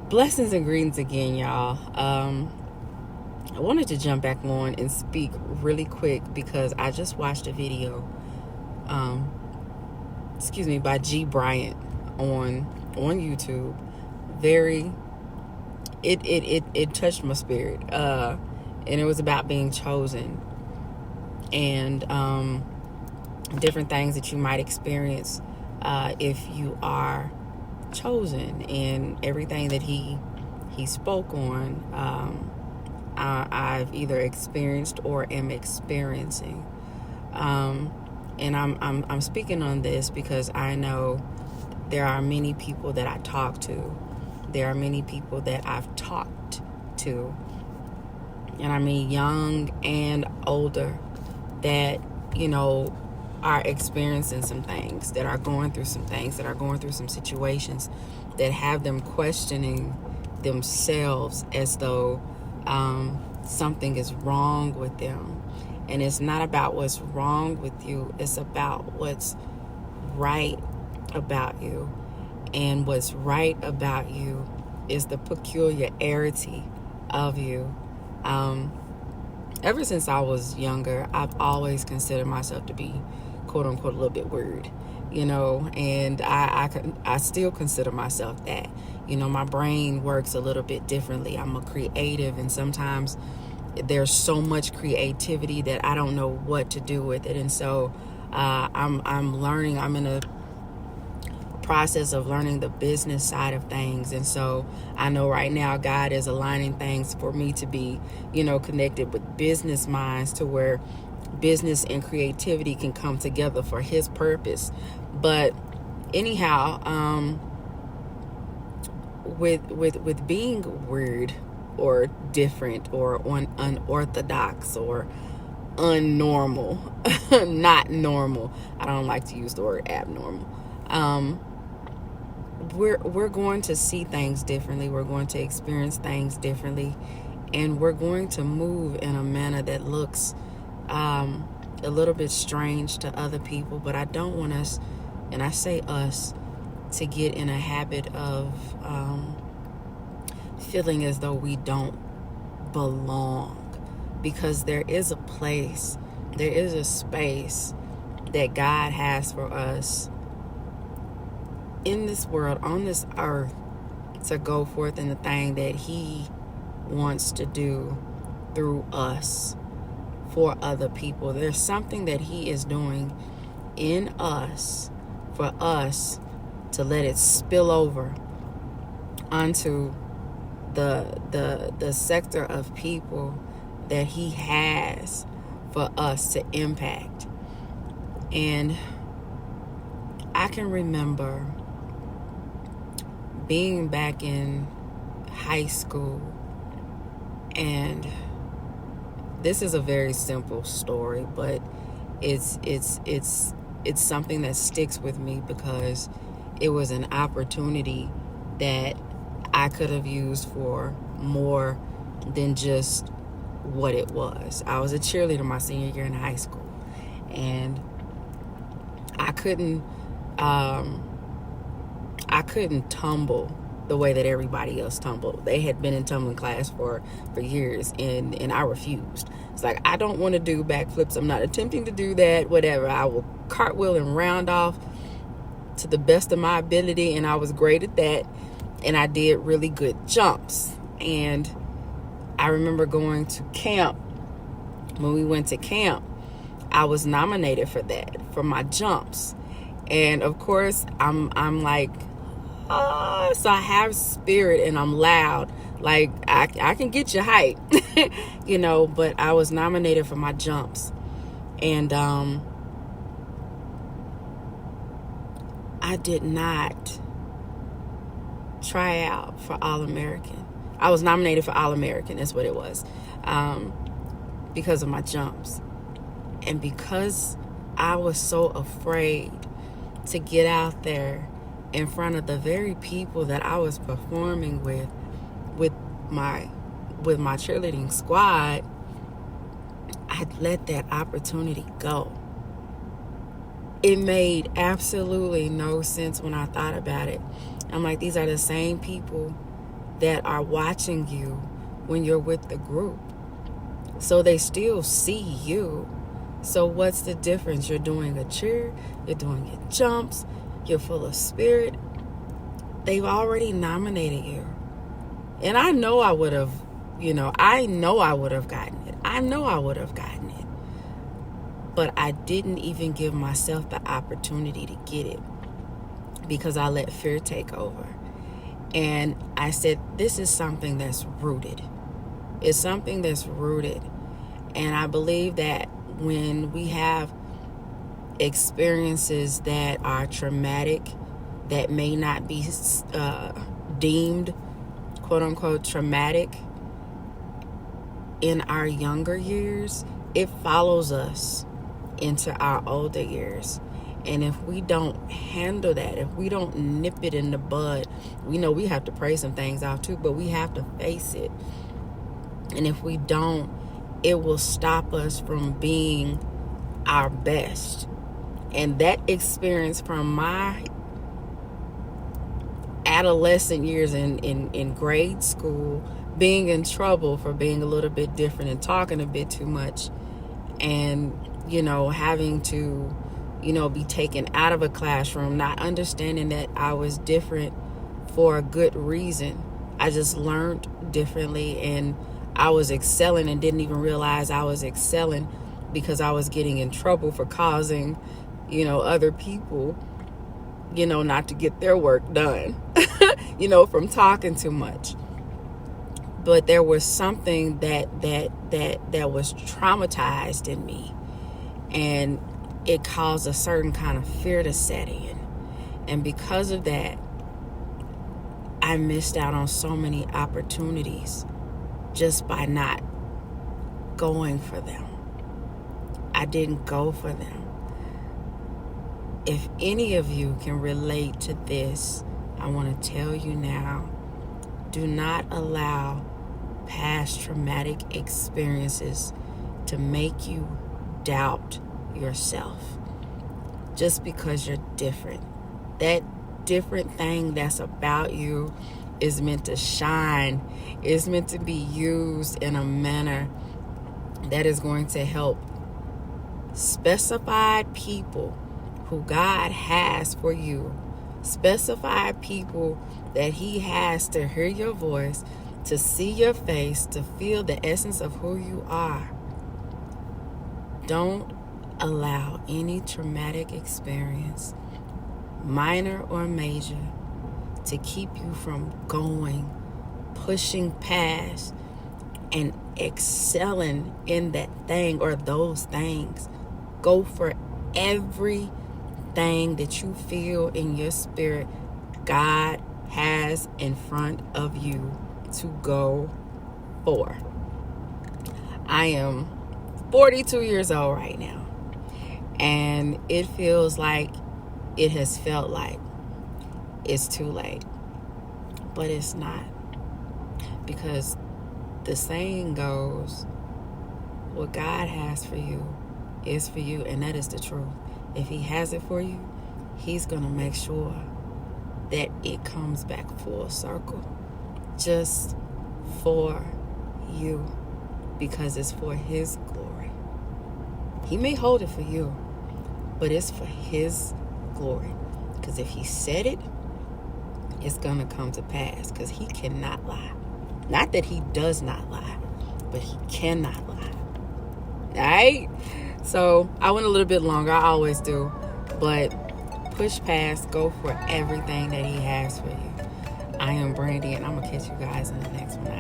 Blessings and greetings again, y'all. I wanted to jump back on and speak really quick because I just watched a video, um, by G Bryant on YouTube. Very, it touched my spirit, and it was about being chosen and different things that you might experience if you are chosen, and everything that he spoke on. I've either experienced or am experiencing, and I'm speaking on this because I know there are many people that I talk to. There are many people that I've talked to, and I mean young and older, that are experiencing some things, that are going through some things, that are going through some situations that have them questioning themselves as though something is wrong with them. And it's not about what's wrong with you, it's about what's right about you. And what's right about you is the peculiarity of you. Ever since I was younger, I've always considered myself to be, quote unquote, a little bit weird, and I still consider myself that. My brain works a little bit differently. I'm a creative, and sometimes there's so much creativity that I don't know what to do with it. And so I'm learning. I'm in a process of learning the business side of things, and so I know right now God is aligning things for me to be connected with business minds, to where business and creativity can come together for his purpose. But anyhow, with being weird or different or unorthodox or unnormal, not normal, I don't like to use the word abnormal, we're going to see things differently. We're going to experience things differently, and we're going to move in a manner that looks a little bit strange to other people. But I don't want us, and I say us, to get in a habit of feeling as though we don't belong, because there is a place, there is a space that God has for us in this world, on this earth, to go forth in the thing that he wants to do through us for other people. There's something that he is doing in us for us to let it spill over onto the sector of people that he has for us to impact. And I can remember being back in high school, and this is a very simple story, but it's something that sticks with me because it was an opportunity that I could have used for more than just what it was. I was a cheerleader my senior year in high school, and I couldn't tumble the way that everybody else tumbled. They had been in tumbling class for years, and I refused. It's like, I don't want to do backflips. I'm not attempting to do that, whatever. I will cartwheel and round off to the best of my ability, and I was great at that, and I did really good jumps. And I remember going to camp. When we went to camp, I was nominated for that, for my jumps. And of course, I'm like, so I have spirit and I'm loud. Like, I can get you hype, but I was nominated for my jumps. And I did not try out for All-American. I was nominated for All-American, that's what it was, because of my jumps. And because I was so afraid to get out there in front of the very people that I was performing with my cheerleading squad, I let that opportunity go. It made absolutely no sense when I thought about it. I'm like, these are the same people that are watching you when you're with the group. So they still see you. So what's the difference? You're doing a cheer, you're doing your jumps, you're full of spirit. They've already nominated you. And I know I would have, I know I would have gotten it. I know I would have gotten it. But I didn't even give myself the opportunity to get it because I let fear take over. And I said, this is something that's rooted. It's something that's rooted. And I believe that when we have experiences that are traumatic, that may not be deemed quote unquote traumatic in our younger years, it follows us into our older years. And if we don't handle that, if we don't nip it in the bud, we know we have to pray some things out too, but we have to face it. And if we don't, it will stop us from being our best. And that experience from my adolescent years in grade school, being in trouble for being a little bit different and talking a bit too much, and having to be taken out of a classroom, not understanding that I was different for a good reason. I just learned differently, and I was excelling and didn't even realize I was excelling because I was getting in trouble for causing other people not to get their work done, from talking too much. But there was something that was traumatized in me, and it caused a certain kind of fear to set in. And because of that, I missed out on so many opportunities just by not going for them. I didn't go for them. If any of you can relate to this, I want to tell you now, do not allow past traumatic experiences to make you doubt yourself just because you're different. That different thing that's about you is meant to shine. It's meant to be used in a manner that is going to help specified people who God has for you, specified people that He has to hear your voice, to see your face, to feel the essence of who you are. Don't allow any traumatic experience, minor or major, to keep you from going, pushing past, and excelling in that thing or those things. Go for everything that you feel in your spirit God has in front of you to go for. I am 42 years old right now, and it feels like it has felt like it's too late, but it's not, because the saying goes, what God has for you is for you, and that is the truth. If He has it for you, He's going to make sure that it comes back full circle just for you, because it's for His glory. He may hold it for you, but it's for His glory, because if He said it, it's going to come to pass, because He cannot lie. Not that He does not lie, but He cannot lie. All right? So I went a little bit longer. I always do. But push past. Go for everything that He has for you. I am Brandy, and I'm going to catch you guys in the next one.